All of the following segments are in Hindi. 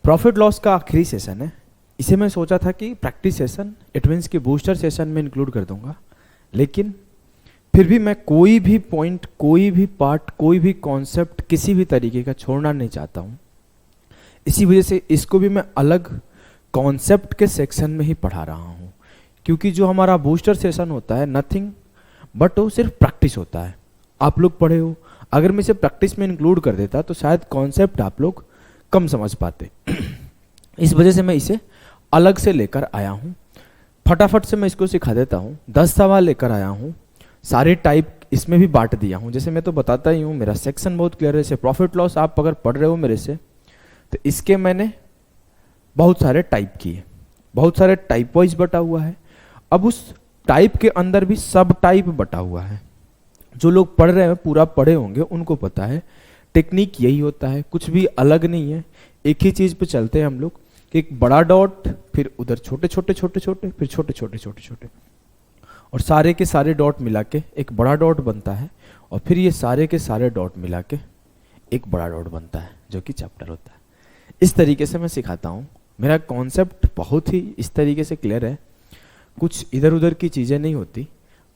प्रॉफिट लॉस का आखिरी सेशन है। इसे मैं सोचा था कि प्रैक्टिस सेशन इट मीन्स कि बूस्टर सेशन में इंक्लूड कर दूंगा, लेकिन फिर भी मैं कोई भी पॉइंट, कोई भी पार्ट, कोई भी कॉन्सेप्ट किसी भी तरीके का छोड़ना नहीं चाहता हूँ। इसी वजह से इसको भी मैं अलग कॉन्सेप्ट के सेक्शन में ही पढ़ा रहा हूँ, क्योंकि जो हमारा बूस्टर सेशन होता है नथिंग बट वो सिर्फ प्रैक्टिस होता है। आप लोग पढ़े हो, अगर मैं इसे प्रैक्टिस में इंक्लूड कर देता तो शायद कॉन्सेप्ट आप लोग कम समझ पाते। इस वजह से मैं इसे अलग से लेकर आया हूँ। फटाफट से मैं इसको सिखा देता हूँ। 10 सवाल लेकर आया हूँ, सारे टाइप इसमें भी बांट दिया हूँ। जैसे मैं तो बताता ही हूँ, मेरा सेक्शन बहुत क्लियर है। जैसे प्रॉफिट लॉस आप अगर पढ़ रहे हो मेरे से, तो इसके मैंने बहुत सारे टाइप किए, बहुत सारे टाइप वाइज बटा हुआ है। अब उस टाइप के अंदर भी सब टाइप बटा हुआ है। जो लोग पढ़ रहे हैं, पूरा पढ़े होंगे, उनको पता है टेक्निक यही होता है, कुछ भी अलग नहीं है। एक ही चीज पे चलते हैं हम लोग, एक बड़ा डॉट, फिर उधर छोटे छोटे छोटे छोटे, फिर छोटे छोटे छोटे छोटे, और सारे के सारे डॉट मिला के एक बड़ा डॉट बनता है, और फिर ये सारे के सारे डॉट मिला के एक बड़ा डॉट बनता है, जो कि चैप्टर होता है। इस तरीके से मैं सिखाता हूँ। मेरा कॉन्सेप्ट बहुत ही इस तरीके से क्लियर है, कुछ इधर उधर की चीजें नहीं होती।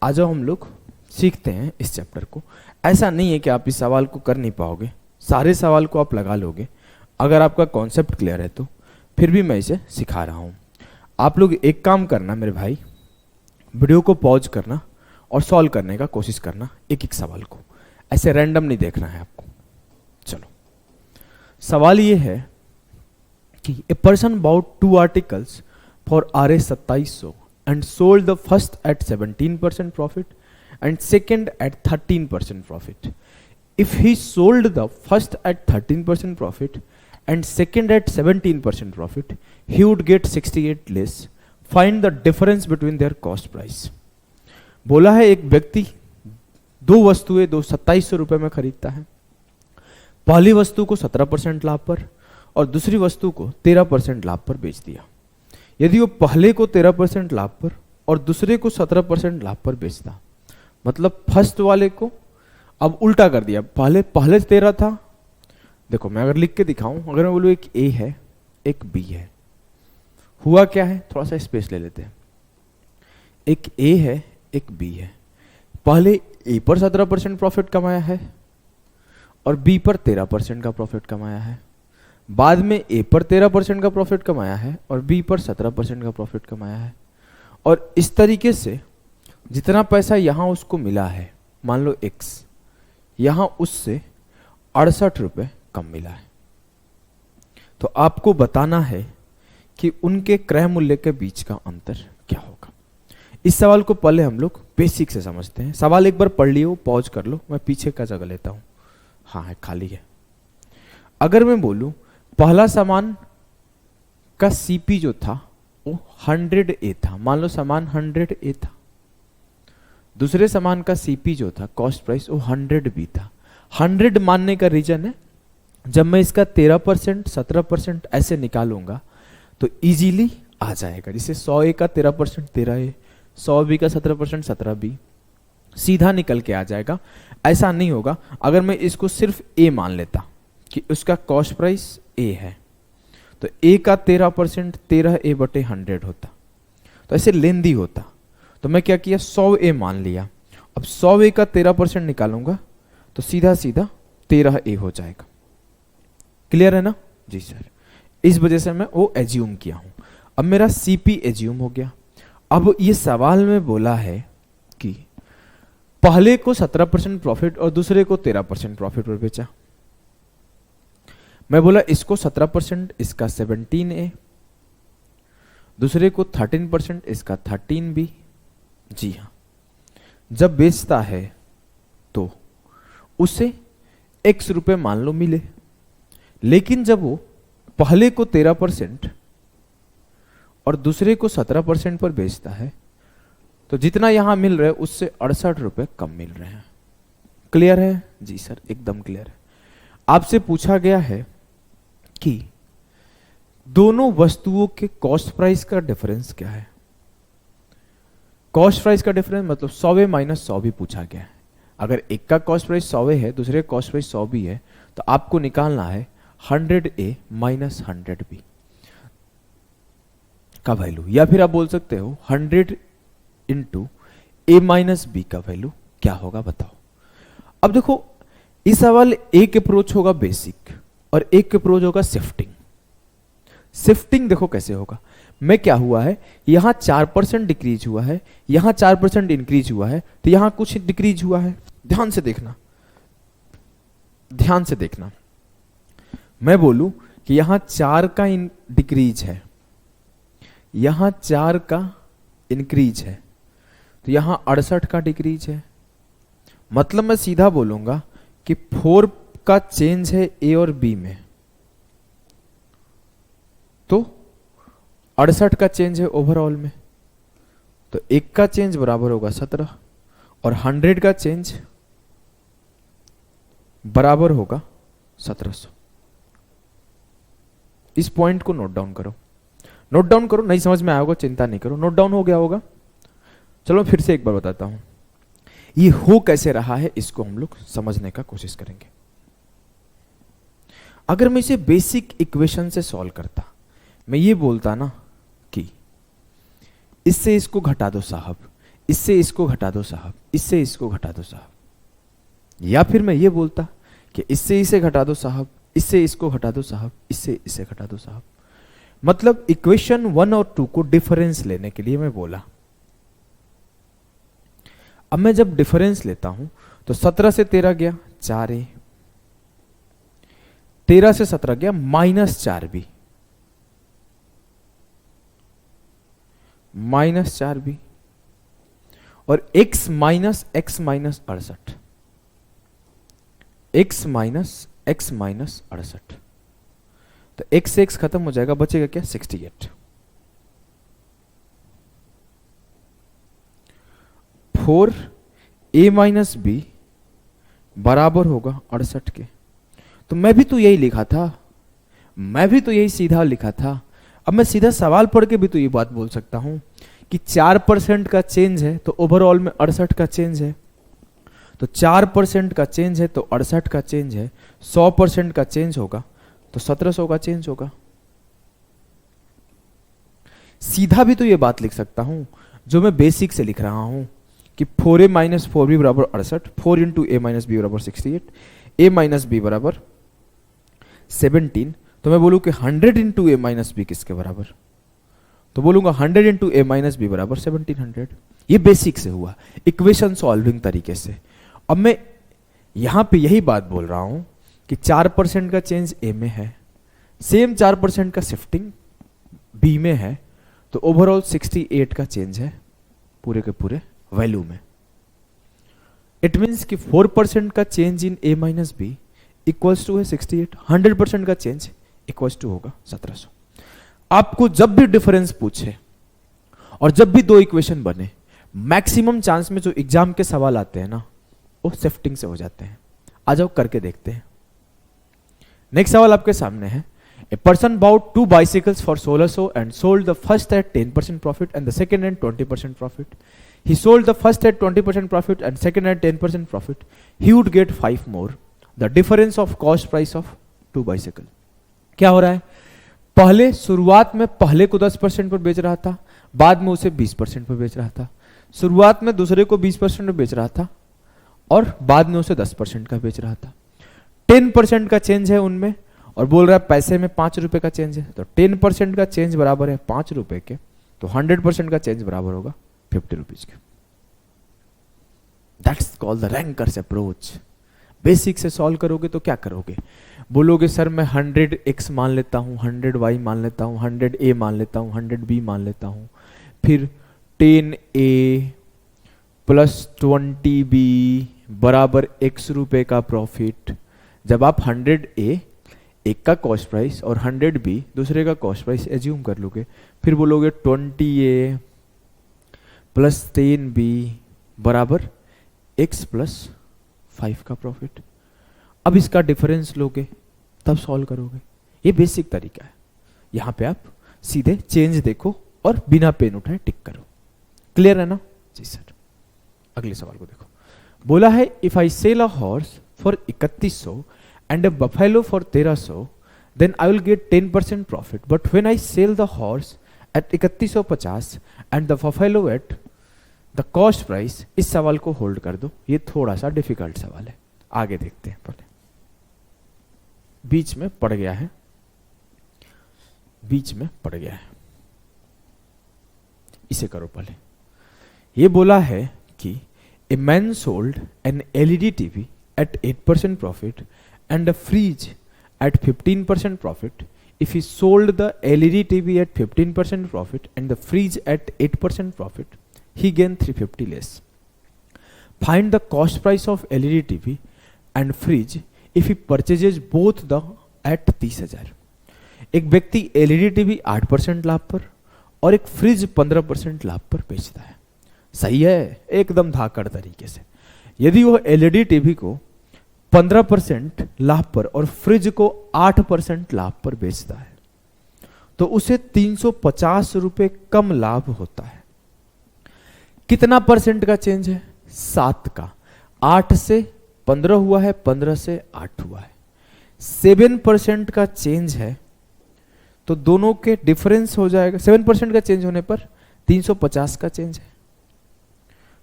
आ जाओ हम लोग सीखते हैं इस चैप्टर को। ऐसा नहीं है कि आप इस सवाल को कर नहीं पाओगे, सारे सवाल को आप लगा लोगे अगर आपका कॉन्सेप्ट क्लियर है तो। फिर भी मैं इसे सिखा रहा हूँ। आप लोग एक काम करना मेरे भाई, वीडियो को पॉज करना और सॉल्व करने का कोशिश करना, एक एक सवाल को, ऐसे रैंडम नहीं देखना है आपको। चलो, सवाल ये है कि a person bought 2 articles for RS 2700 and sold the first at 17% profit and second at 13% profit. If he sold the first at 13% profit and second at 17% profit, he would get 68 less. Find the difference between their cost price. बोला है एक व्यक्ति दो वस्तुएं 2700 रुपए में खरीदता है। पहली वस्तु को 17% लाभ पर और दूसरी वस्तु को 13% लाभ पर बेच दिया। यदि वो पहले को 13% लाभ पर और दूसरे को 17% लाभ पर बेचता, मतलब फर्स्ट वाले को अब उल्टा कर दिया, पहले 13 था। देखो मैं अगर लिख के दिखाऊं, अगर मैं बोलूं एक ए है एक बी है, हुआ क्या है, थोड़ा सा स्पेस ले लेते हैं। एक ए है एक बी है, पहले ए पर 17% प्रॉफिट कमाया है और बी पर 13% का प्रॉफिट कमाया है। बाद में ए पर 13% का प्रॉफिट कमाया है और बी पर 17% का प्रॉफिट कमाया है। और इस तरीके से जितना पैसा यहां उसको मिला है, मान लो x, यहां उससे 68 रुपए कम मिला है। तो आपको बताना है कि उनके क्रय मूल्य के बीच का अंतर क्या होगा। इस सवाल को पहले हम लोग बेसिक से समझते हैं। सवाल एक बार पढ़ लियो, पॉज कर लो, मैं पीछे का जगह लेता हूं। हाँ है, खाली है। अगर मैं बोलूं पहला सामान का सीपी जो था वो 100 ए था, मान लो सामान 100 ए था। दूसरे सामान का सीपी जो था कॉस्ट प्राइस वो 100 बी था। 100 मानने का रीजन है, जब मैं इसका 13% 17% ऐसे निकालूंगा तो इजीली आ जाएगा। जैसे 100 ए का 13% 13 ए, 100 बी का 17% 17 बी, सीधा निकल के आ जाएगा। ऐसा नहीं होगा अगर मैं इसको सिर्फ ए मान लेता कि उसका कॉस्ट प्राइस ए है, तो ए का 13% 13 ए बटे 100 होता, तो ऐसे लेंदी होता। तो मैं क्या किया, 100 ए मान लिया। अब 100 ए का 13% निकालूंगा तो सीधा सीधा 13 ए हो जाएगा। क्लियर है ना जी सर? इस वजह से मैं वो एज्यूम किया हूं। अब मेरा सीपी एज्यूम हो गया। अब ये सवाल में बोला है कि पहले को 17% प्रॉफिट और दूसरे को 13% प्रॉफिट पर बेचा। मैं बोला इसको 17%, इसका 17 ए, दूसरे को 13%, इसका 13 बी। जी हाँ, जब बेचता है तो उसे x रुपए मान लो मिले, लेकिन जब वो पहले को 13% और दूसरे को 17% पर बेचता है तो जितना यहां मिल रहा है उससे 68 रुपए कम मिल रहे हैं। क्लियर है जी सर? एकदम क्लियर है। आपसे पूछा गया है कि दोनों वस्तुओं के कॉस्ट प्राइस का डिफरेंस क्या है। कॉस्ट प्राइस का डिफरेंस मतलब 100 माइनस 100 भी पूछा गया है। अगर एक का कॉस्ट प्राइस 100 है, दूसरे का कॉस्ट प्राइस 100 भी है, तो आपको निकालना है 100A माइनस 100B का वैल्यू, या फिर आप बोल सकते हो 100 इंटू A माइनस बी का वैल्यू क्या होगा बताओ। अब देखो इस सवाल एक अप्रोच होगा बेसिक और एक अप्रोच होगा शिफ्टिंग। शिफ्टिंग देखो कैसे होगा, में क्या हुआ है, यहां 4% डिक्रीज हुआ है, यहां 4% इंक्रीज हुआ है, तो यहां कुछ डिक्रीज हुआ है। ध्यान से देखना, ध्यान से देखना, मैं बोलूं कि यहां 4 का डिक्रीज है, यहां 4 का इंक्रीज है, तो यहां 68 का डिक्रीज है। मतलब मैं सीधा बोलूंगा कि 4 का चेंज है ए और बी में, तो 68 का चेंज है ओवरऑल में, तो 1 का चेंज बराबर होगा 17 और 100 का चेंज बराबर होगा 1700। इस पॉइंट को नोट डाउन करो, नोट डाउन करो, नहीं समझ में आया होगा चिंता नहीं करो, नोट डाउन हो गया होगा। चलो फिर से एक बार बताता हूं, ये हो कैसे रहा है इसको हम लोग समझने का कोशिश करेंगे। अगर मैं इसे बेसिक इक्वेशन से सॉल्व करता, मैं ये बोलता ना कि इससे इसको घटा दो साहब, इससे इसको घटा दो साहब, इससे इसको घटा दो साहब, या फिर मैं ये बोलता कि इससे इसे घटा दो साहब, इससे इसको घटा दो साहब, इससे इसे घटा दो साहब। मतलब इक्वेशन 1 और 2 को डिफरेंस लेने के लिए मैं बोला। अब मैं जब डिफरेंस लेता हूं तो 17 से 13 गया 4A, 13 से 17 गया माइनस 4B, माइनस 4B, और x माइनस 68, x माइनस 68, तो x से x खत्म हो जाएगा, बचेगा क्या 68। 4A माइनस बी बराबर होगा 68 के। तो मैं भी तो यही लिखा था, मैं भी तो यही सीधा लिखा था। अब मैं सीधा सवाल पढ़ के भी तो ये बात बोल सकता हूं कि 4% का चेंज है तो ओवरऑल में 68 का चेंज है, तो 4% का चेंज है तो 68 का चेंज है, 100% का चेंज होगा तो 1700 का चेंज होगा। सीधा भी तो ये बात लिख सकता हूं जो मैं बेसिक से लिख रहा हूं कि 4A माइनस 4B बराबर 68, 4 इंटू A माइनस बी बराबर 68, A माइनस बी बराबर 17। तो मैं बोलूं कि 100 इंटू A माइनस बी किसके बराबर, तो बोलूंगा 100 इंटू A माइनस बी बराबर 1700। ये बेसिक से हुआ, इक्वेशन सॉल्विंग तरीके से। अब मैं यहां पे यही बात बोल रहा हूं कि 4% का चेंज A में है, सेम 4% का शिफ्टिंग B में है, तो ओवरऑल 68 का चेंज है पूरे के पूरे वैल्यू में। इट मीन्स कि 4% का change in A minus B equals to है 68, 100% का चेंज इक्वल्स टू होगा 1700। आपको जब भी डिफरेंस पूछे और जब भी दो इक्वेशन बने, मैक्सिमम चांस में जो एग्जाम के सवाल आते हैं ना वो शिफ्टिंग से हो जाते हैं। आ जाओ करके देखते हैं। नेक्स्ट सवाल आपके सामने है, a person bought 2 bicycles for 1600 and sold the first at 10% profit and the second at 20% profit. He sold the first at 20% profit and second at 10% profit. He would get 5 more. The difference of cost price of 2 bicycle. क्या हो रहा है, पहले शुरुआत में पहले को 10% पर बेच रहा था, बाद में उसे 20% पर बेच रहा था। शुरुआत में दूसरे को 20% पर बेच रहा था और बाद में उसे 10% का बेच रहा था। 10% का चेंज है उनमें और बोल रहा है पैसे में 5 रुपए का चेंज है, तो 10% का चेंज बराबर है 5 रुपए के, तो 100% का चेंज बराबर होगा 50 रुपीज के। That's called the rankers approach. Basic से सॉल्व करोगे तो क्या करोगे, बोलोगे सर मैं 100x मान लेता हूं, 100y मान लेता हूं, 100a मान लेता हूं, 100b मान लेता हूं, फिर 10a प्लस 20b बराबर x रुपए का प्रॉफिट। जब आप 100a एक का कॉस्ट प्राइस और 100b दूसरे का कॉस्ट प्राइस एज्यूम कर लोगे, फिर बोलोगे 20a प्लस 10b बराबर x प्लस 5 का प्रॉफिट। अब इसका डिफरेंस लोगे तब सॉल्व करोगे। ये बेसिक तरीका है। यहां पे आप सीधे चेंज देखो और बिना पेन उठाए टिक करो। क्लियर है ना जी सर। अगले सवाल को देखो, बोला है if I sell a horse for 3100 and a buffalo for 1300, then I will get 10% profit. But when I sell the horse at 3150 and the buffalo at the cost price, इस सवाल को होल्ड कर दो, ये थोड़ा सा डिफिकल्ट सवाल है, आगे देखते हैं। पहले बीच में पड़ गया है, बीच में पड़ गया है, इसे करो पहले। ये बोला है कि a man sold N LED TV at 8% profit and a fridge at 15% profit. If he sold the LED TV at 15% profit and the fridge at 8% profit, he gained 350 less. Find the cost price of LED TV and fridge if he purchases both the at 30,000. एक व्यक्ति LED TV 8% लाभ पर और एक फ्रिज 15% लाभ पर बेचता है। सही है, एकदम धाकड़ तरीके से। यदि वो LED टीवी को 15% लाभ पर और फ्रिज को 8% लाभ पर बेचता है तो उसे 350 रुपए कम लाभ होता है। कितना परसेंट का चेंज है? 7 का। 8 से 15 हुआ है, 15 से 8 हुआ है, 7% का चेंज है। तो दोनों के डिफरेंस हो जाएगा, 7% का चेंज होने पर 350 का चेंज है।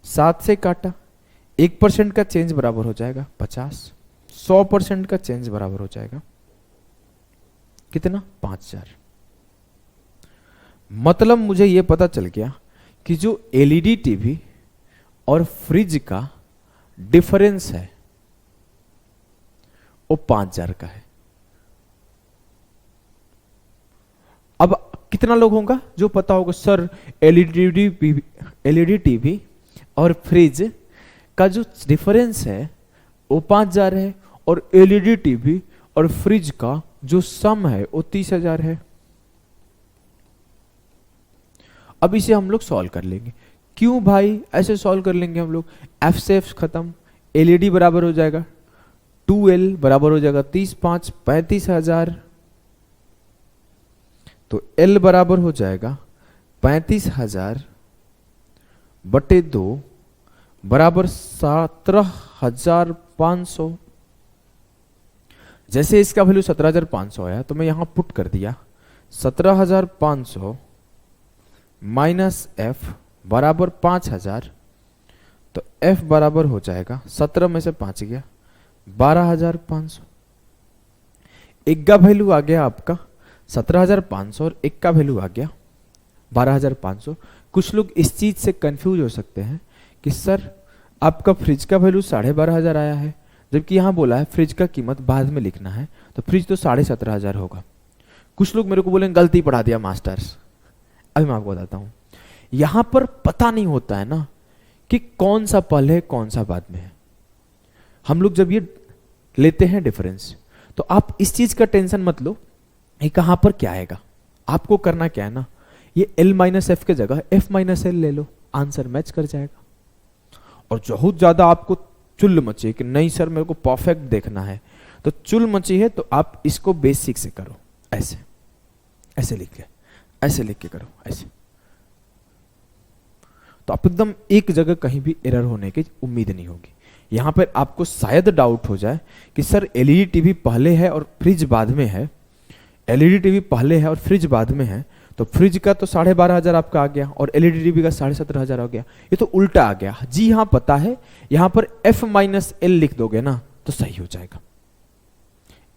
7 से काटा, 1% का चेंज बराबर हो जाएगा 50, 100% का चेंज बराबर हो जाएगा कितना? 5000। मतलब मुझे यह पता चल गया कि जो एलईडी टीवी और फ्रिज का डिफरेंस है वो 5000 का है। अब कितना लोग होगा जो पता होगा सर एलईडी टीवी और फ्रिज का जो डिफरेंस है वो 5000 है और एलईडी टीवी और फ्रिज का जो सम है वो 30,000 है। अब इसे हम लोग सॉल्व कर लेंगे। क्यों भाई ऐसे सॉल्व कर लेंगे हम लोग? एफ से एफ खत्म, एलईडी बराबर हो जाएगा 2L बराबर हो जाएगा 30 5 35,000, तो L बराबर हो जाएगा 35,000 बटे 2 बराबर 17,500। जैसे इसका वैल्यू 17,500 आया तो मैं यहां पुट कर दिया 17,500 माइनस एफ बराबर 5,000, तो एफ बराबर हो जाएगा 17 में से 5 गया 12,500। एक का वैल्यू आ गया आपका 17,500 और एक का वैल्यू आ गया 12,500। कुछ लोग इस चीज से कंफ्यूज हो सकते हैं कि सर आपका फ्रिज का वैल्यू 12,500 आया है, जबकि यहां बोला है फ्रिज का कीमत बाद में लिखना है, तो फ्रिज तो 17,500 होगा। कुछ लोग मेरे को बोलेंगे गलती पढ़ा दिया मास्टर्स। अभी मैं आपको बताता हूं, यहां पर पता नहीं होता है ना कि कौन सा पहले है कौन सा बाद में है। हम लोग जब ये लेते हैं डिफरेंस तो आप इस चीज का टेंशन मत लो ये कहां पर क्या आएगा। आपको करना क्या है ना, ये L माइनस एफ के जगह F माइनस L ले लो, आंसर मैच कर जाएगा। और बहुत ज्यादा आपको चुल मची कि नहीं सर मेरे को परफेक्ट देखना है, तो चुल मची है तो आप इसको बेसिक से करो, ऐसे ऐसे लिख के, ऐसे लिख के करो ऐसे, तो आप एकदम एक जगह कहीं भी एरर होने की उम्मीद नहीं होगी। यहां पर आपको शायद डाउट हो जाए कि सर एलईडी टीवी पहले है और फ्रिज बाद में है, एलईडी टीवी पहले है और फ्रिज बाद में है, तो फ्रिज का तो 12,500 आपका आ गया और एलईडी टीवी का 17,500 आ गया, ये तो उल्टा आ गया। जी हाँ पता है, यहां पर F माइनस एल लिख दोगे ना तो सही हो जाएगा।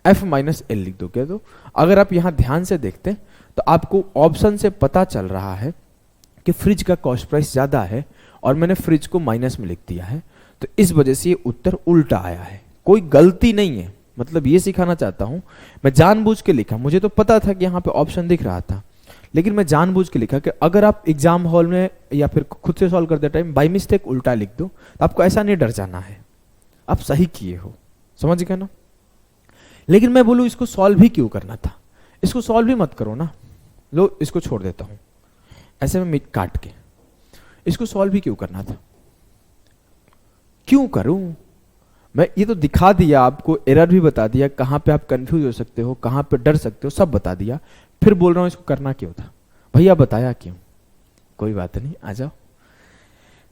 F माइनस एल लिख दोगे तो अगर आप यहां ध्यान से देखते तो आपको ऑप्शन से पता चल रहा है कि फ्रिज का कॉस्ट प्राइस ज्यादा है और मैंने फ्रिज को माइनस में लिख दिया है, तो इस वजह से ये उत्तर उल्टा आया है। कोई गलती नहीं है, मतलब ये सिखाना चाहता हूं, मैं जानबूझ के लिखा, मुझे तो पता था कि यहां पे ऑप्शन दिख रहा था, लेकिन मैं जानबूझ के लिखा कि अगर आप एग्जाम हॉल में या फिर खुद से सॉल्व करते टाइम बाई मिस्टेक उल्टा लिख दो तो आपको ऐसा नहीं डर जाना है, आप सही किए हो, समझ गए ना। लेकिन मैं बोलूं इसको सॉल्व भी क्यों करना था, इसको सॉल्व भी मत करो ना, लो इसको छोड़ देता हूं ऐसे में काट के, इसको सॉल्व भी क्यों करना था, क्यों करूं मैं, ये तो दिखा दिया आपको, एरर भी बता दिया, कहां पे आप कंफ्यूज हो सकते हो, कहां पे डर सकते हो, सब बता दिया, फिर बोल रहा हूं इसको करना क्यों था भैया, बताया क्यों। कोई बात नहीं, आ जाओ।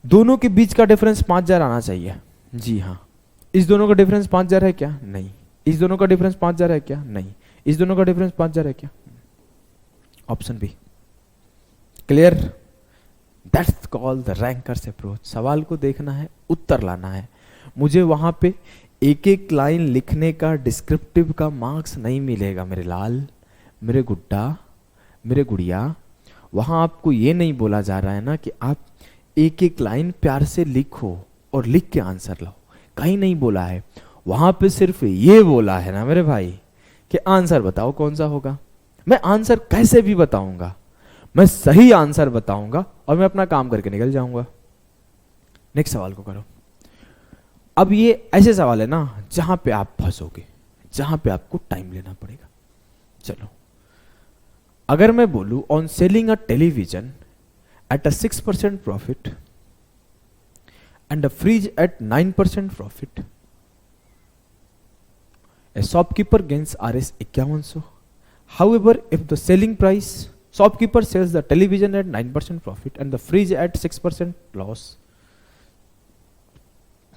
दोनों के बीच का डिफरेंस 5,000 आना चाहिए। जी हाँ, इस दोनों का डिफरेंस 5,000 है क्या? नहीं। इस दोनों का डिफरेंस 5,000 है क्या? नहीं। इस दोनों का डिफरेंस 5,000 है क्या? Option B. Clear? That's called the rankers approach. सवाल को देखना है, उत्तर लाना है। मुझे वहां पे एक एक लाइन लिखने का डिस्क्रिप्टिव का मार्क्स नहीं मिलेगा मेरे लाल, मेरे गुड्डा, मेरे गुड़िया। वहां आपको ये नहीं बोला जा रहा है ना कि आप एक एक लाइन प्यार से लिखो और लिख के आंसर लाओ, कहीं नहीं बोला है। वहां पे सिर्फ ये बोला है ना मेरे भाई कि आंसर बताओ कौन सा होगा। मैं आंसर कैसे भी बताऊंगा, मैं सही आंसर बताऊंगा और मैं अपना काम करके निकल जाऊंगा। नेक्स्ट सवाल को करो। अब ये ऐसे सवाल है ना जहां पे आप फंसोगे, जहां पे आपको टाइम लेना पड़ेगा। चलो, अगर मैं बोलूं on selling a television at a 6% profit and a fridge at 9% profit, a shopkeeper gains Rs 5100. However, if the selling price, shopkeeper sells the television at 9% profit and the fridge at 6% loss.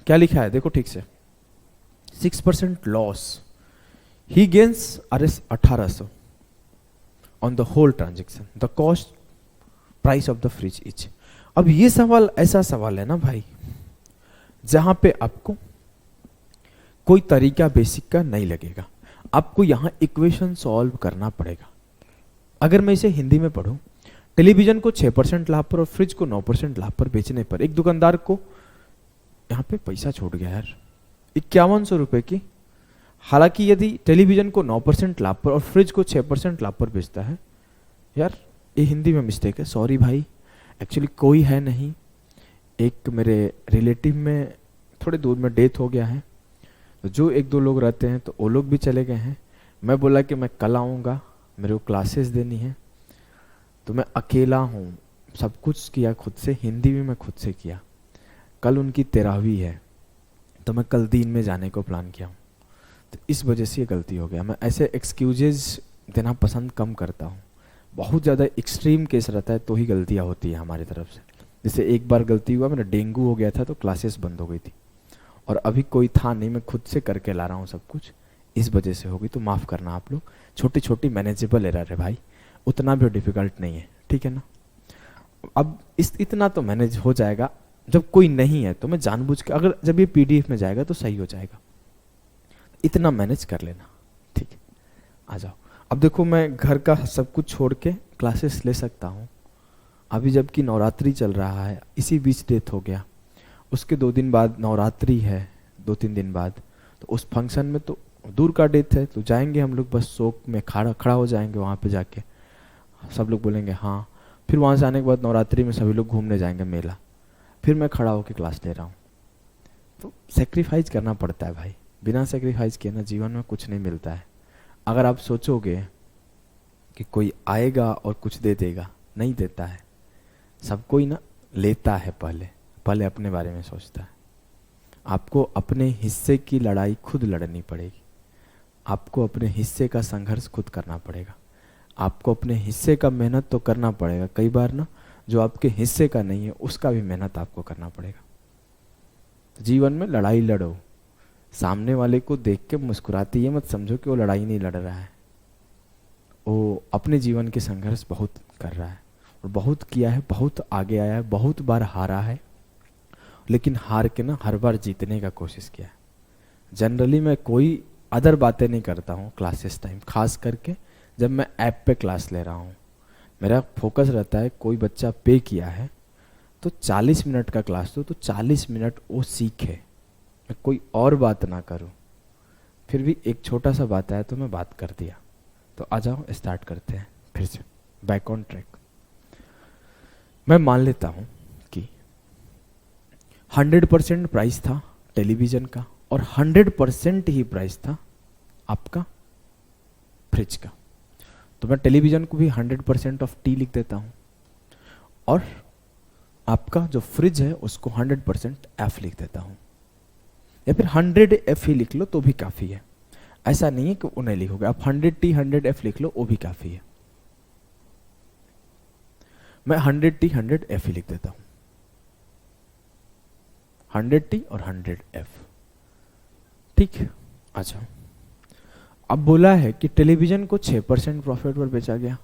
क्या लिखा है देखो ठीक से, 6% loss. He gains Rs 1800 on the whole transaction. The cost price of the fridge each. अब ये सवाल ऐसा सवाल है ना भाई जहां पे आपको कोई तरीका बेसिक का नहीं लगेगा, आपको यहां इक्वेशन सॉल्व करना पड़ेगा। अगर मैं इसे हिंदी में पढ़ूं, टेलीविजन को 6% लाभ पर और फ्रिज को 9% लाभ पर बेचने पर एक दुकानदार को यहां पे पैसा छूट गया यार 5100 रुपए की। हालांकि यदि टेलीविजन को 9% लाभ पर और फ्रिज को 6% लाभ पर बेचता है, यार ये हिंदी में मिस्टेक है, सॉरी भाई। एक्चुअली कोई है नहीं, एक मेरे रिलेटिव में थोड़े दूर में डेथ हो गया है, तो जो एक दो लोग रहते हैं तो वो लोग भी चले गए हैं। मैं बोला कि मैं कल आऊँगा, मेरे को क्लासेस देनी है, तो मैं अकेला हूँ, सब कुछ किया खुद से, हिंदी भी मैं खुद से किया। कल उनकी 13वीं है, तो मैं कल दिन में जाने को प्लान किया हूँ, तो इस वजह से ये गलती हो गया। मैं ऐसे एक्सक्यूजेज देना पसंद कम करता हूँ, बहुत ज़्यादा एक्सट्रीम केस रहता है तो ही गलतियाँ होती है हमारी तरफ से। जैसे एक बार गलती हुआ, मेरा डेंगू हो गया था तो क्लासेस बंद हो गई थी, और अभी कोई था नहीं, मैं खुद से करके ला रहा हूँ सब कुछ, इस वजह से होगी, तो माफ़ करना आप लोग। छोटी छोटी मैनेजेबल एरर है भाई, उतना भी डिफिकल्ट नहीं है, ठीक है ना। अब इतना तो मैनेज हो जाएगा। जब कोई नहीं है तो मैं जानबूझ के, अगर जब ये पीडीएफ में जाएगा तो सही हो जाएगा, इतना मैनेज कर लेना, ठीक है। आ जाओ। अब देखो, मैं घर का सब कुछ छोड़ के क्लासेस ले सकता हूँ। अभी जबकि नवरात्रि चल रहा है, इसी बीच डेथ हो गया, उसके 2 दिन बाद नवरात्रि है, 2-3 दिन बाद, तो उस फंक्शन में तो दूर का डेथ है, तो जाएंगे हम लोग, बस शोक में खड़ा हो जाएंगे वहाँ पे जाके, सब लोग बोलेंगे हाँ। फिर वहाँ से आने के बाद नवरात्रि में सभी लोग घूमने जाएंगे मेला, फिर मैं खड़ा होकर क्लास ले रहा हूँ। तो सेक्रीफाइस करना पड़ता है भाई, बिना सेक्रीफाइस किए ना जीवन में कुछ नहीं मिलता है। अगर आप सोचोगे कि कोई आएगा और कुछ दे देगा, नहीं देता है। सब कोई ना लेता है, पहले अपने बारे में सोचता है। आपको अपने हिस्से की लड़ाई खुद लड़नी पड़ेगी, आपको अपने हिस्से का संघर्ष खुद करना पड़ेगा, आपको अपने हिस्से का मेहनत तो करना पड़ेगा। कई बार ना जो आपके हिस्से का नहीं है उसका भी मेहनत आपको करना पड़ेगा। जीवन में लड़ाई लड़ो, सामने वाले को देख के मुस्कुराते ये मत समझो कि वो लड़ाई नहीं लड़ रहा है, वो अपने जीवन के संघर्ष बहुत कर रहा है और बहुत किया है, बहुत आगे आया है, बहुत बार हारा है, लेकिन हार के ना हर बार जीतने का कोशिश किया है। जनरली मैं कोई अदर बातें नहीं करता हूँ क्लासेस टाइम, खास करके जब मैं ऐप पे क्लास ले रहा हूँ। मेरा फोकस रहता है कोई बच्चा पे किया है तो 40 मिनट का क्लास दो, तो 40 मिनट वो सीखे, मैं कोई और बात ना करूँ। फिर भी एक छोटा सा बात आया तो मैं बात कर दिया। तो आ जाओ स्टार्ट करते हैं फिर से, बैक ऑन ट्रैक। मैं मान लेता हूँ कि 100% प्राइस था टेलीविज़न का और 100% ही प्राइस था आपका फ्रिज का। तो मैं टेलीविज़न को भी 100% ऑफ टी लिख देता हूँ और आपका जो फ्रिज है उसको 100% एफ लिख देता हूँ, या फिर 100 एफ ही लिख लो तो भी काफ़ी है। ऐसा नहीं है कि उन्हें लिखोगे आप 100 टी 100 एफ लिख लो, वो भी काफ़ी है। मैं 100 टी 100 एफ ही लिख देता हूँ, 100 टी और 100 एफ, ठीक है। अच्छा, अब बोला है कि टेलीविजन को 6% प्रॉफिट पर बेचा गया,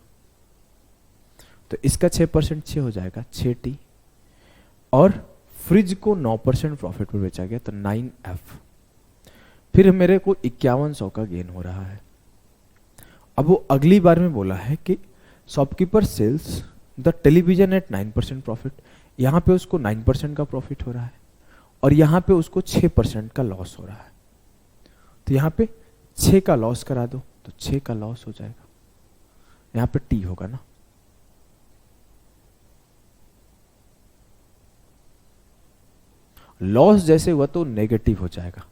तो इसका 6% 6 हो जाएगा 6T, और फ्रिज को 9% प्रॉफिट पर बेचा गया तो 9F। फिर मेरे को 5100 का गेन हो रहा है। अब वो अगली बार में बोला है कि shopkeeper sells the television at 9% profit, यहाँ पे उसको 9% का प्रॉफिट हो रहा है और यहाँ पे उसको 6% का लॉस हो रहा है। तो यहाँ पे 6 का लॉस करा दो तो 6 का लॉस हो जाएगा, यहाँ पे T होगा ना। लॉस जैसे हुआ तो नेगेटिव हो जाएगा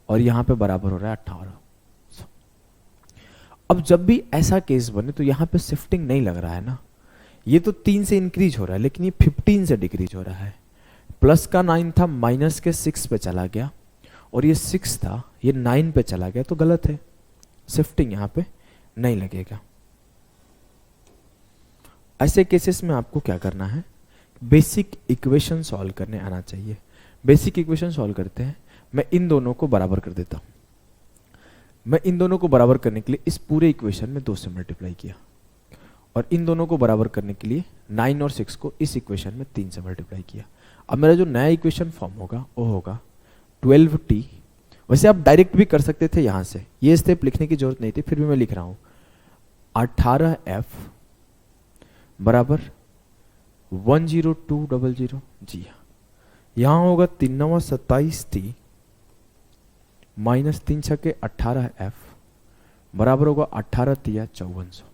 और यहां पे बराबर हो रहा है 1800। अब जब भी ऐसा केस बने तो यहां पे शिफ्टिंग नहीं लग रहा है ना, ये तो 3 से इंक्रीज हो रहा है लेकिन ये 15 से डिक्रीज हो रहा है। प्लस का 9 था, माइनस के 6 पे चला गया, और ये 6 था ये 9 पे चला गया, तो गलत है, शिफ्टिंग यहां पे नहीं लगेगा। ऐसे केसेस में आपको क्या करना है, बेसिक इक्वेशन सॉल्व करने आना चाहिए। बेसिक इक्वेशन सॉल्व करते हैं, मैं इन दोनों को बराबर कर देता हूं। मैं इन दोनों को बराबर करने के लिए इस पूरे इक्वेशन में 2 से मल्टीप्लाई किया, और इन दोनों को बराबर करने के लिए 9 और 6 को इस इक्वेशन में 3 से मल्टीप्लाई किया। अब मेरा जो नया इक्वेशन फॉर्म होगा वो होगा 12T। वैसे आप डायरेक्ट भी कर सकते थे यहां से, ये स्टेप लिखने की जरूरत नहीं थी, फिर भी मैं लिख रहा हूं 18F बराबर 10200। जी हाँ, यहां होगा 3 9 27T माइनस 3 6 18F बराबर होगा 18 3 5400।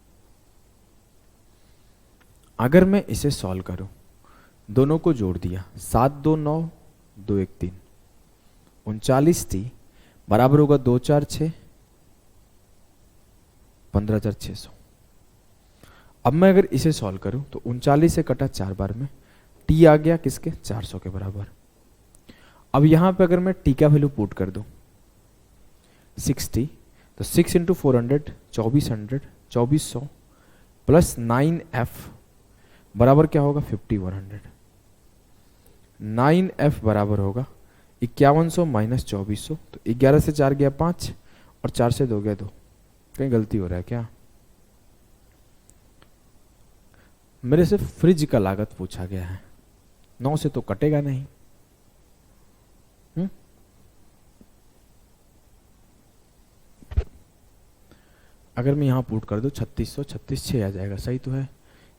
अगर मैं इसे सॉल्व करूं, दोनों को जोड़ दिया, 7 2 9 2 1 3 39T बराबर होगा 2 4 6 15600। अब मैं अगर इसे सॉल्व करूं तो 39 से कटा 4 बार में, T आ गया किसके 400 के बराबर। अब यहां पे अगर मैं T का वैल्यू पुट कर दूं 60, तो 6 इंटू 400 2400 2400 प्लस 9F बराबर क्या होगा 5100। 9F बराबर होगा 5100 माइनस 2400, तो 11 से 4 गया 5 और 4 से 2 गया 2। कहीं गलती हो रहा है क्या? मेरे से फ्रिज का लागत पूछा गया है, 9 से तो कटेगा नहीं। अगर मैं यहां पुट कर दूं 3600, 36 6 आ जाएगा, सही तो है।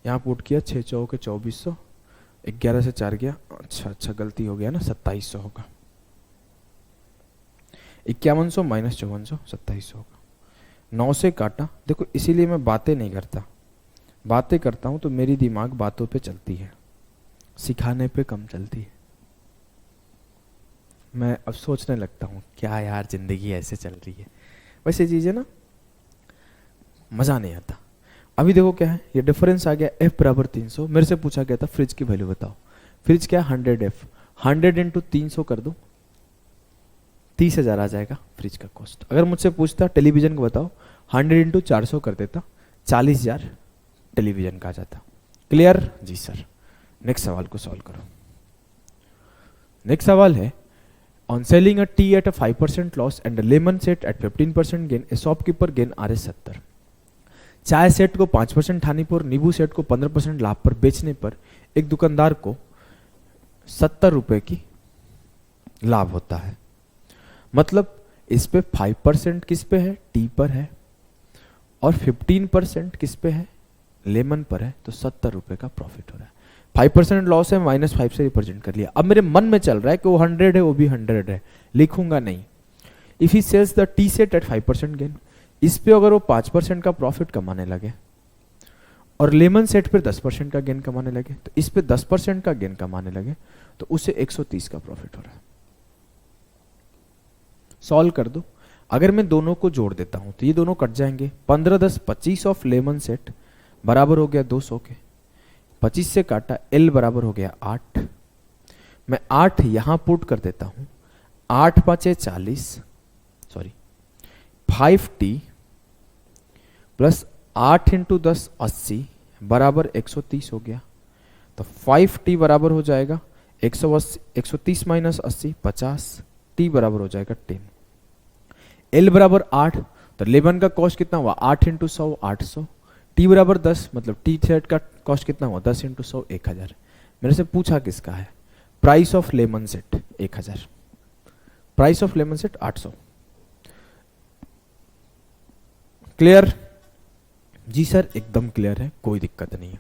यहां पुट किया 6 चौके 2400, 11 से 4 गया, अच्छा गलती हो गया ना, 2700 होगा। 5100 माइनस 5400 2700 होगा। 9 से काटा, देखो इसीलिए मैं बातें नहीं करता, बातें करता हूं तो मेरी दिमाग बातों पे चलती है, सिखाने पे कम चलती है। मैं अब सोचने लगता हूं क्या यार जिंदगी ऐसे चल रही है, वैसे चीजें ना मजा नहीं आता। अभी देखो क्या है, ये डिफरेंस आ गया F बराबर 300। मेरे से पूछा गया था फ्रिज की वैल्यू बताओ, फ्रिज क्या 100F, 100 इंटू 300 कर दो 30,000 आ जाएगा फ्रिज का कॉस्ट। अगर मुझसे पूछता टेलीविजन को बताओ, 100 इंटू 400 कर देता 40,000 टेलीविजन का आ जाता। क्लियर? जी सर। नेक्स्ट सवाल को सॉल्व करो। नेक्स्ट सवाल है, on selling a tea at a 5% loss and lemon set at 15% gain, a shopkeeper gain Rs 70। चाय सेट को 5% हानि पर, नींबू सेट को 15% लाभ पर बेचने पर एक दुकानदार को 70 रुपए की लाभ होता है। मतलब इस पे 5% किस पे है, टी पर है, और 15% किस पे है, लेमन पर है, तो 70 रुपए का प्रॉफिट हो रहा है। 5% लॉस है, -5 से रिप्रेजेंट कर लिया। अब मेरे मन में चल रहा है कि वो 100 है, वो भी 100 है, लिखूंगा नहीं। If he sells the tea set at 5% gain, इस पे अगर वो 5% का प्रॉफिट कमाने लगे और लेमन सेट पे 10% का गेन कमाने लगे, तो इस पे 10% का गेन कमाने लगे, तो उसे 130 का प्रॉफिट हो रहा है। सॉल्व कर दो। अगर मैं दोनों को जोड़ देता हूं तो ये दोनों कट जाएंगे। 15 10 25 ऑफ लेमन सेट बराबर हो गया 200 के, 25 से काटा, L बराबर हो गया 8। मैं 8 यहां पुट कर देता हूं, 8 5 40, सॉरी 5T प्लस 8 इंटू 10 80 बराबर 130 हो गया। तो 5T बराबर हो जाएगा 180, 130 माइनस 80 50, T बराबर हो जाएगा 10। L बराबर 8, तो लेमन का कॉस्ट कितना हुआ 8 इंटू 100 800, टी बराबर 10 मतलब टी थ्रेड का कॉस्ट कितना हुआ 10 इंटू 100 1000। मेरे से पूछा किसका है, price of lemon set 1000, price of lemon set 800। Clear? जी सर एकदम क्लियर है, कोई दिक्कत नहीं है।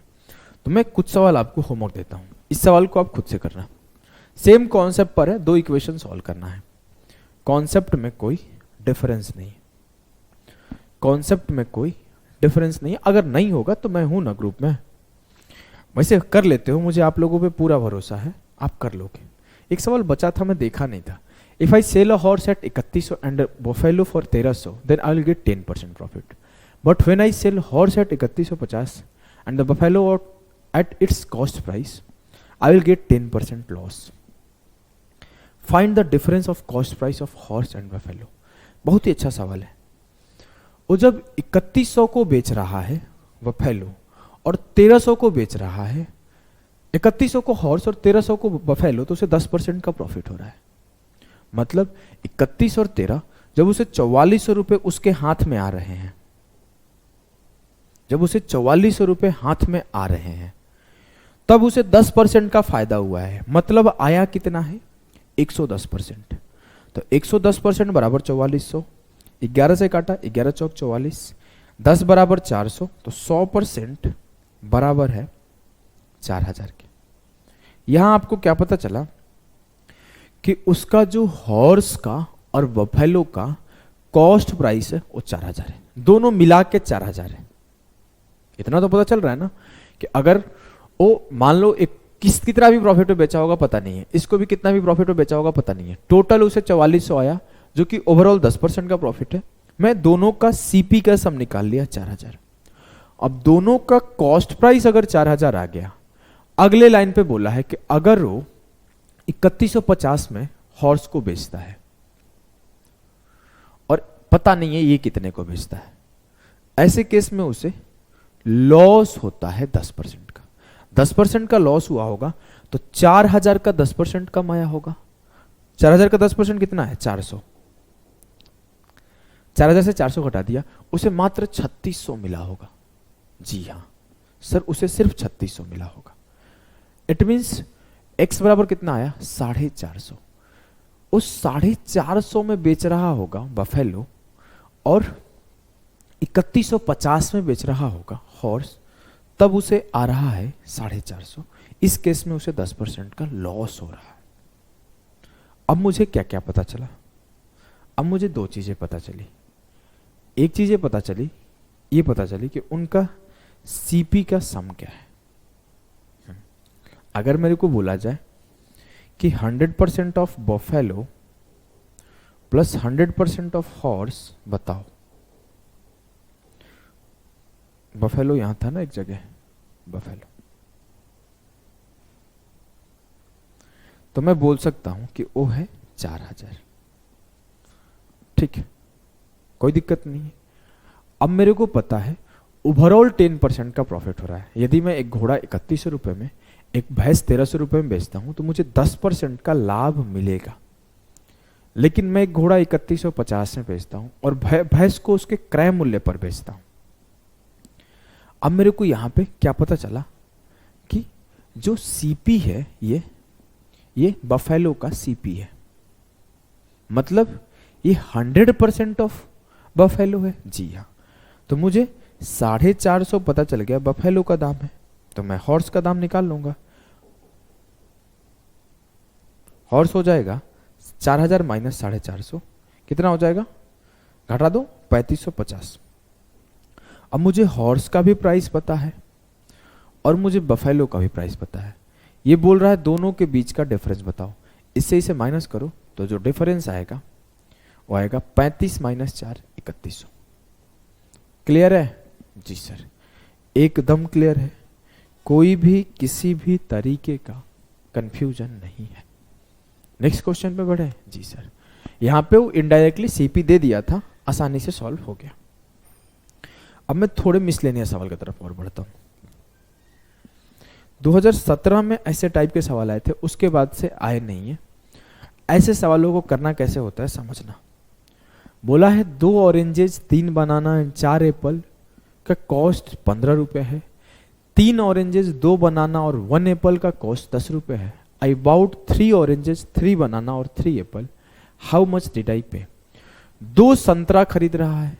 तो मैं कुछ सवाल आपको होमवर्क देता हूं, इस सवाल को आप खुद से करना। सेम कॉन्सेप्ट पर है, 2 इक्वेशन सॉल्व करना है। कॉन्सेप्ट में कोई डिफरेंस नहीं, कॉन्सेप्ट में कोई डिफरेंस नहीं। अगर नहीं होगा तो मैं हूं ना ग्रुप में, वैसे कर लेते हो, मुझे आप लोगों पे पूरा भरोसा है, आप कर लोगे। एक सवाल बचा था, मैं देखा नहीं था। If I sell a horse at 3100 and buffalo for 1300 then I will get 10% profit, but when I sell horse at 3150 and the buffalo at its cost price I will get 10% loss. Find the difference of cost price of horse and buffalo. बहुत ही अच्छा सवाल है। वो जब 3100 को बेच रहा है बफेलो और 1300 को बेच रहा है, 3100 को हॉर्स और 1300 को बफेलो, तो उसे 10% का प्रॉफिट हो रहा है। मतलब 31 और 13 जब उसे 4400 रुपए उसके हाथ में आ रहे हैं, जब उसे 4400 रुपए हाथ में आ रहे हैं, तब उसे 10% का फायदा हुआ है। मतलब आया कितना है 110%। तो 110% बराबर 4400, 11 से काटा 11 चौक 44, 10 बराबर 400, तो 100% बराबर है 4000 के। यहां आपको क्या पता चला कि उसका जो हॉर्स का और बफेलो का कॉस्ट प्राइस है वो 4000 है, दोनों मिला के 4000 है। इतना तो पता चल रहा है ना कि अगर वो मान लो एक कितना भी प्रॉफिट में बेचा होगा पता नहीं है, इसको भी कितना भी प्रॉफिट में बेचा होगा पता नहीं है, टोटल उसे 4400 आया, जो कि ओवरऑल 10% का प्रॉफिट है। मैं दोनों का सीपी का सम निकाल लिया 4000। अब दोनों का कॉस्ट प्राइस अगर 4000 आ गया, अगले लाइन पे बोला है कि अगर वो 3150 में हॉर्स को बेचता है और पता नहीं है ये कितने को बेचता है, ऐसे केस में उसे लॉस होता है 10% का। 10% का लॉस हुआ होगा तो 4000 का 10% कम आया होगा। 4000 का 10% कितना है 400, 4000 से 400 घटा दिया, उसे मात्र 3600 मिला होगा। जी हां सर, उसे सिर्फ 3600 मिला होगा। इट मींस एक्स बराबर कितना आया 450। उस 450 में बेच रहा होगा बफेलो और 3150 में बेच रहा होगा हॉर्स, तब उसे आ रहा है 450। इस केस में उसे 10% का लॉस हो रहा है। अब मुझे क्या क्या पता चला? अब मुझे 2 चीजें पता चली। एक चीज ये पता चली कि उनका सीपी का सम क्या है। अगर मेरे को बोला जाए कि 100% of buffalo plus 100% of horse बताओ, बफेलो यहां था ना एक जगह, बफेलो, तो मैं बोल सकता हूं कि वो है 4000। ठीक है, कोई दिक्कत नहीं है। अब मेरे को पता है ओवरऑल 10% का प्रॉफिट हो रहा है। यदि मैं एक घोड़ा 3100 रुपए में, एक भैंस 1300 रुपए में बेचता हूं तो मुझे 10% का लाभ मिलेगा। लेकिन मैं एक घोड़ा 3150 में बेचता हूं और भैंस को उसके क्रय मूल्य पर बेचता हूं। अब मेरे को यहां पे क्या पता चला कि जो सीपी है ये बफेलो का सीपी है, मतलब ये 100% ऑफ बफेलो है। जी हाँ, तो मुझे 450 पता चल गया बफेलो का दाम है, तो मैं हॉर्स का दाम निकाल लूंगा। हॉर्स हो जाएगा 4000 माइनस 450, कितना हो जाएगा, घटा दो 3550। अब मुझे हॉर्स का भी प्राइस पता है और मुझे बफेलो का भी प्राइस पता है। ये बोल रहा है दोनों के बीच का डिफरेंस बताओ। इससे इसे माइनस करो तो जो डिफरेंस आएगा वो आएगा 35 माइनस 4 3100। क्लियर है? जी सर, एकदम क्लियर है, कोई भी किसी भी तरीके का कंफ्यूजन नहीं है। नेक्स्ट क्वेश्चन पे बढ़े। जी सर, यहां पे वो इनडायरेक्टली सीपी दे दिया था, आसानी से सॉल्व हो गया। अब मैं थोड़े मिसलेनियस सवाल की तरफ और बढ़ता हूं। 2017 में ऐसे टाइप के सवाल आए थे, उसके बाद से आए नहीं है। ऐसे सवालों को करना कैसे होता है समझना। बोला है 2 ऑरेंजेस, 3 बनाना एंड 4 एप्पल का कॉस्ट 15 रुपये है। 3 ऑरेंजेस, 2 बनाना और 1 एप्पल का कॉस्ट 10 रुपये है। आई बाउट 3 ऑरेंजेस, 3 बनाना और 3 Apple, how much did I पे? 2 संतरा खरीद रहा है,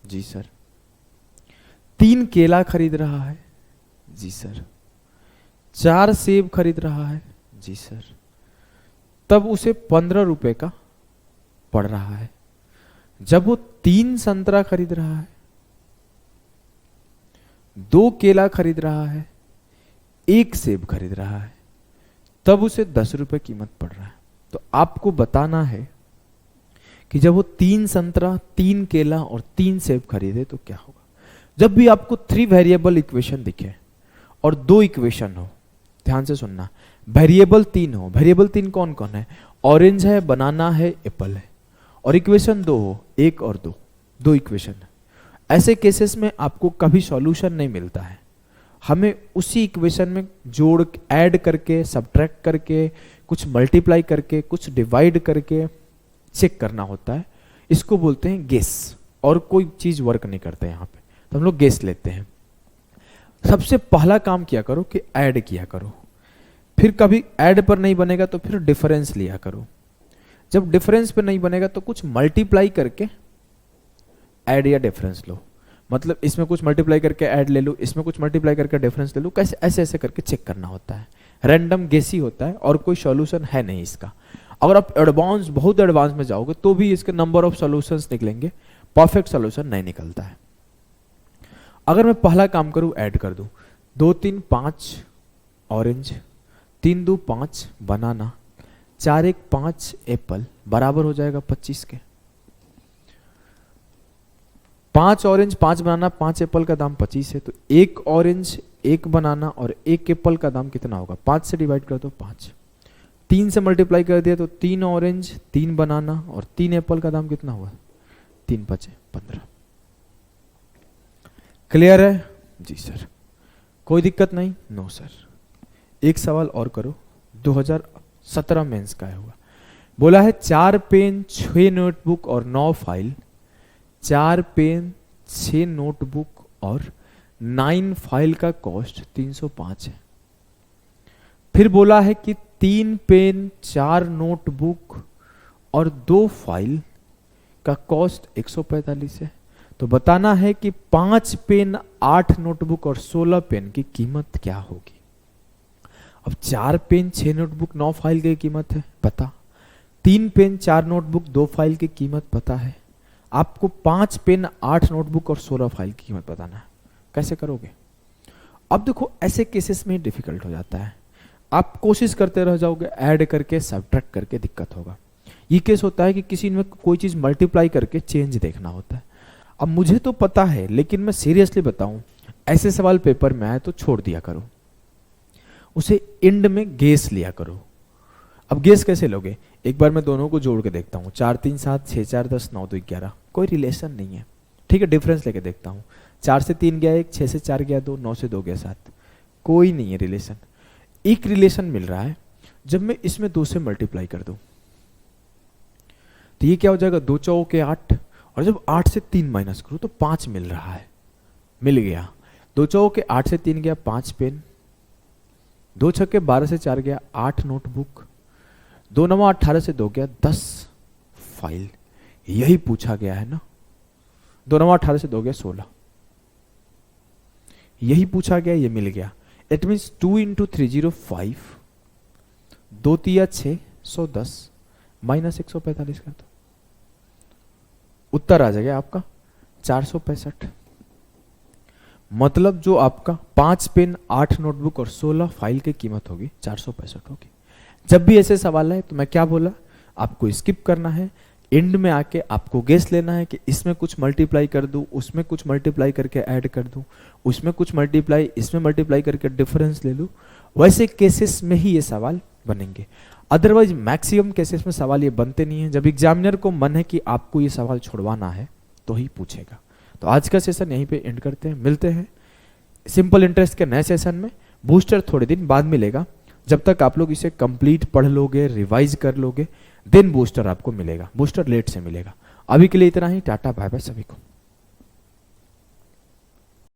जी सर। 3 केला खरीद रहा है, जी सर। 4 सेब खरीद रहा है, जी सर। तब उसे 15 रुपए का पड़ रहा है। जब वो 3 संतरा खरीद रहा है, 2 केला खरीद रहा है, 1 सेब खरीद रहा है, तब उसे 10 रुपए कीमत पड़ रहा है। तो आपको बताना है कि जब वो 3 संतरा, 3 केला और 3 सेब खरीदे तो क्या होगा। जब भी आपको 3 वेरिएबल इक्वेशन दिखे और 2 इक्वेशन हो, ध्यान से सुनना, वेरिएबल 3 हो, वेरिएबल 3 कौन कौन है? ऑरेंज है, बनाना है, एप्पल है, और इक्वेशन 2 हो, 1 और 2, 2 इक्वेशन है। ऐसे केसेस में आपको कभी सॉल्यूशन नहीं मिलता है। हमें उसी इक्वेशन में जोड़, ऐड करके, सब्ट्रैक्ट करके, कुछ मल्टीप्लाई करके, कुछ डिवाइड करके चेक करना होता है। इसको बोलते हैं गेस, और कोई चीज वर्क नहीं करता यहाँ पे, तो हम लोग गेस लेते हैं। सबसे पहला काम किया करो कि ऐड किया करो, फिर कभी ऐड पर नहीं बनेगा तो फिर डिफरेंस लिया करो। जब डिफरेंस पे नहीं बनेगा तो कुछ मल्टीप्लाई करके ऐड या डिफरेंस लो। मतलब इसमें कुछ मल्टीप्लाई करके ऐड ले लो, इसमें कुछ मल्टीप्लाई करके डिफरेंस ले लो, कैसे ऐसे ऐसे करके चेक करना होता है। रैंडम गेस ही होता है और कोई सॉल्यूशन है नहीं इसका। अगर आप एडवांस, बहुत एडवांस में जाओगे तो भी इसके नंबर ऑफ सॉल्यूशंस निकलेंगे, परफेक्ट सॉल्यूशन नहीं निकलता है। अगर मैं पहला काम करूं, ऐड कर दूं, 2 3 5 ऑरेंज, 3 2 5 बनाना, 4 1 5 एप्पल, बराबर हो जाएगा 25 के। 5 ऑरेंज, 5 बनाना, 5 एप्पल का दाम 25 है, तो 1 ऑरेंज, 1 बनाना और 1 एप्पल का दाम कितना होगा? 5 से डिवाइड कर दो, 5। 3 से मल्टीप्लाई कर दिया तो 3 ऑरेंज, 3 बनाना और 3 एप्पल का दाम कितना हुआ? 3 5 15। क्लियर है? जी सर। कोई दिक्कत नहीं? No sir. एक सवाल और करो, 2017 मेंस का है हुआ। बोला है 4 पेन, 6 नोटबुक और 9 फाइल, 4 पेन, 6 नोटबुक और 9 फाइल का कॉस्ट 305 है। फिर बोला है कि 3 पेन, 4 नोटबुक और 2 फाइल का कॉस्ट 145 है। तो बताना है कि 5 पेन, 8 नोटबुक और 16 पेन की कीमत क्या होगी। अब 4 पेन, 6 नोटबुक, 9 फाइल की कीमत है पता, 3 पेन, 4 नोटबुक, 2 फाइल की कीमत पता है, आपको 5 पेन, 8 नोटबुक और 16 फाइल की कीमत बताना है। कैसे करोगे? अब देखो, ऐसे केसेस में डिफिकल्ट हो जाता है। आप कोशिश करते रह जाओगे, ऐड करके, सब्ट्रैक्ट करके दिक्कत होगा। ये केस होता है कि किसी में कोई चीज मल्टीप्लाई करके चेंज देखना होता है। अब मुझे तो पता है, लेकिन मैं सीरियसली बताऊं, ऐसे सवाल पेपर में आए तो छोड़ दिया करो, उसे एंड में गेस लिया करो। अब गेस कैसे लोगे? एक बार मैं दोनों को जोड़ के देखता हूँ, 4 3 7, 6 4 10, 9 2 11, कोई रिलेशन नहीं है। ठीक है, डिफरेंस लेके देखता हूँ, 4 से 3 गया 1, 6 से 4 गया 2, 9 से 2 गया 7, कोई नहीं है रिलेशन। एक रिलेशन मिल रहा है जब मैं इसमें 2 से मल्टीप्लाई कर दूं, तो ये क्या हो जाएगा? 2 चौके 8, और जब 8 से 3 माइनस करूं तो 5 मिल रहा है, मिल गया। 2 चौके 8 से 3 गया 5 पेन, 2 छक्के 12 से 4 गया 8 नोटबुक, 2 9 18 से 2 गया 10 फाइल। यही पूछा गया है ना, 2 9 18 से 2 गया 16, यही पूछा गया, ये मिल गया। इट मीन्स 2 इंटू 305, 2 3 6, 110 माइनस 145 कर दो, उत्तर आ जाएगा आपका 465। मतलब जो आपका 5 पेन, 8 नोटबुक और 16 फाइल की कीमत होगी 465 होगी। जब भी ऐसे सवाल है तो मैं क्या बोला, आपको स्किप करना है, एंड में आके आपको गेस लेना है कि इसमें कुछ मल्टीप्लाई कर दूं, उसमें कुछ मल्टीप्लाई करके ऐड कर दूं, उसमें कुछ मल्टीप्लाई, इसमें मल्टीप्लाई करके डिफरेंस ले लूं। वैसे केसेस में ही ये सवाल बनेंगे, अदरवाइज मैक्सिमम केसेस में सवाल ये बनते नहीं है। जब एग्जामिनर को मन है कि आपको ये सवाल छुड़वाना है तो ही पूछेगा। तो आज का सेशन यहीं पे एंड करते हैं, मिलते हैं सिंपल इंटरेस्ट के नए सेशन में। बूस्टर थोड़े दिन बाद मिलेगा, जब तक आप लोग इसे कंप्लीट पढ़ लोगे, रिवाइज कर लोगे, देन बूस्टर आपको मिलेगा। बूस्टर लेट से मिलेगा, अभी के लिए इतना ही, टाटा बाय बाय सभी को।